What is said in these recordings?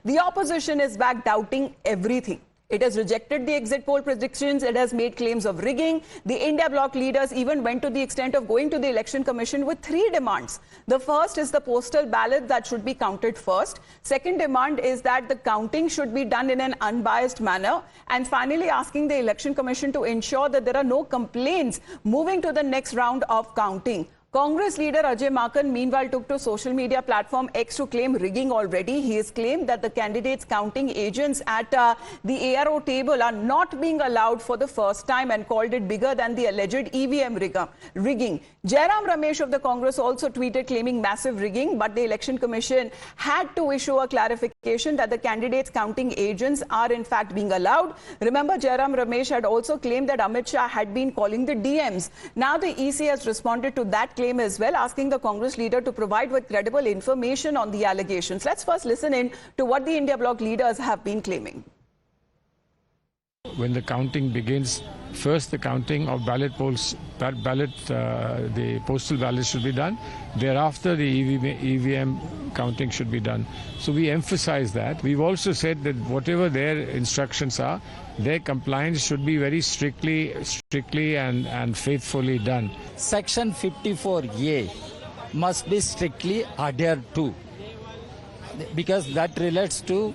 The opposition is back doubting everything. It has rejected the exit poll predictions. It has made claims of rigging. The India bloc leaders even went to the extent of going to the Election Commission with 3 demands. The first is the postal ballot that should be counted first. Second demand is that the counting should be done in an unbiased manner. And finally, asking the Election Commission to ensure that there are no complaints moving to the next round of counting. Congress leader Ajay Maken meanwhile took to social media platform X to claim rigging already. He has claimed that the candidates counting agents at the ARO table are not being allowed for the first time and called it bigger than the alleged EVM rigging. Jairam Ramesh of the Congress also tweeted claiming massive rigging, but the Election Commission had to issue a clarification that the candidates counting agents are in fact being allowed. Remember, Jairam Ramesh had also claimed that Amit Shah had been calling the DMs. Now the EC has responded to that claim as well, asking the Congress leader to provide with credible information on the allegations. Let's first listen in to what the India bloc leaders have been claiming. When the counting begins, first the counting of the postal ballot should be done. Thereafter, the EVM counting should be done. So we emphasize that. We've also said that whatever their instructions are, their compliance should be very strictly and faithfully done. Section 54A must be strictly adhered to, because that relates to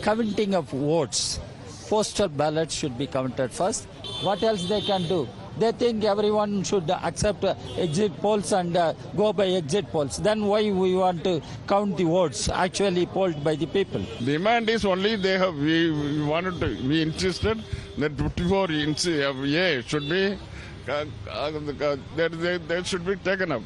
counting of votes. Postal ballots should be counted first. What else they can do? They think everyone should accept exit polls and go by exit polls. Then why we want to count the votes actually polled by the people? The demand is only we insisted that 54A should be that should be taken up.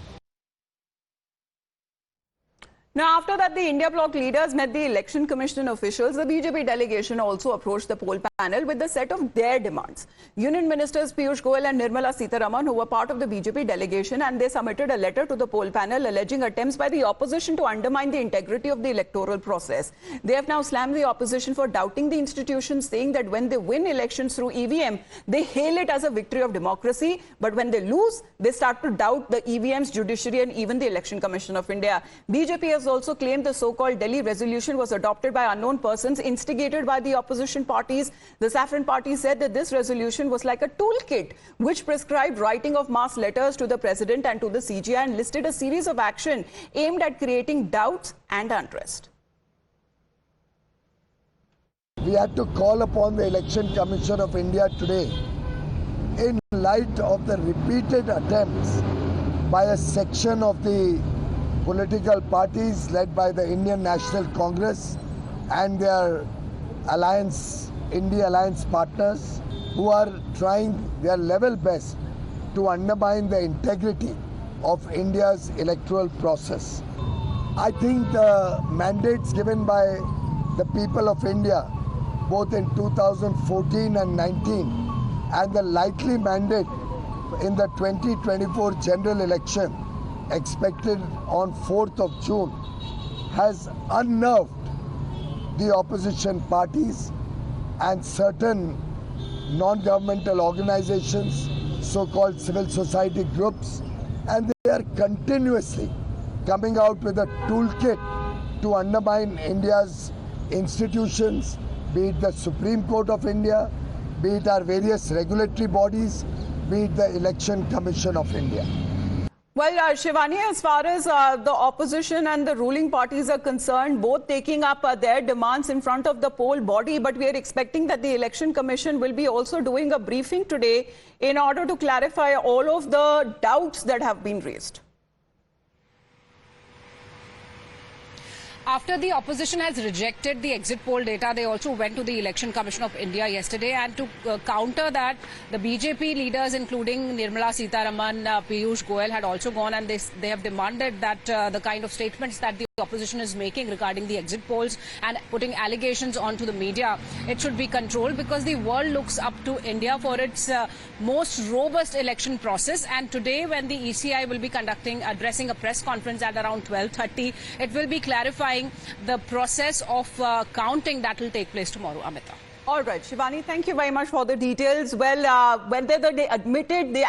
Now, after that, the India bloc leaders met the Election Commission officials. The BJP delegation also approached the poll panel with the set of their demands. Union Ministers Piyush Goyal and Nirmala Sitharaman, who were part of the BJP delegation, and they submitted a letter to the poll panel alleging attempts by the opposition to undermine the integrity of the electoral process. They have now slammed the opposition for doubting the institution, saying that when they win elections through EVM, they hail it as a victory of democracy. But when they lose, they start to doubt the EVM's judiciary and even the Election Commission of India. BJP has also claimed the so-called Delhi resolution was adopted by unknown persons instigated by the opposition parties. The Saffron Party said that this resolution was like a toolkit which prescribed writing of mass letters to the president and to the CGI and listed a series of action aimed at creating doubts and unrest. We had to call upon the Election Commission of India today in light of the repeated attempts by a section of the political parties led by the Indian National Congress and their India alliance partners, who are trying their level best to undermine the integrity of India's electoral process. I think the mandates given by the people of India, both in 2014 and 19, and the likely mandate in the 2024 general election expected on 4th of June, has unnerved the opposition parties and certain non-governmental organizations, so-called civil society groups, and they are continuously coming out with a toolkit to undermine India's institutions, be it the Supreme Court of India, be it our various regulatory bodies, be it the Election Commission of India. Well, Shivani, as far as the opposition and the ruling parties are concerned, both taking up their demands in front of the poll body, but we are expecting that the Election Commission will be also doing a briefing today in order to clarify all of the doubts that have been raised. After the opposition has rejected the exit poll data, they also went to the Election Commission of India yesterday. And to counter that, the BJP leaders, including Nirmala Sitharaman, Piyush Goyal, had also gone and they have demanded that the kind of statements that the opposition is making regarding the exit polls and putting allegations onto the media, it should be controlled, because the world looks up to India for its most robust election process. And today, when the ECI will be addressing a press conference at around 12:30, it will be clarifying the process of counting that will take place tomorrow. Amita. All right, Shivani, thank you very much for the details. Well, whether they admitted they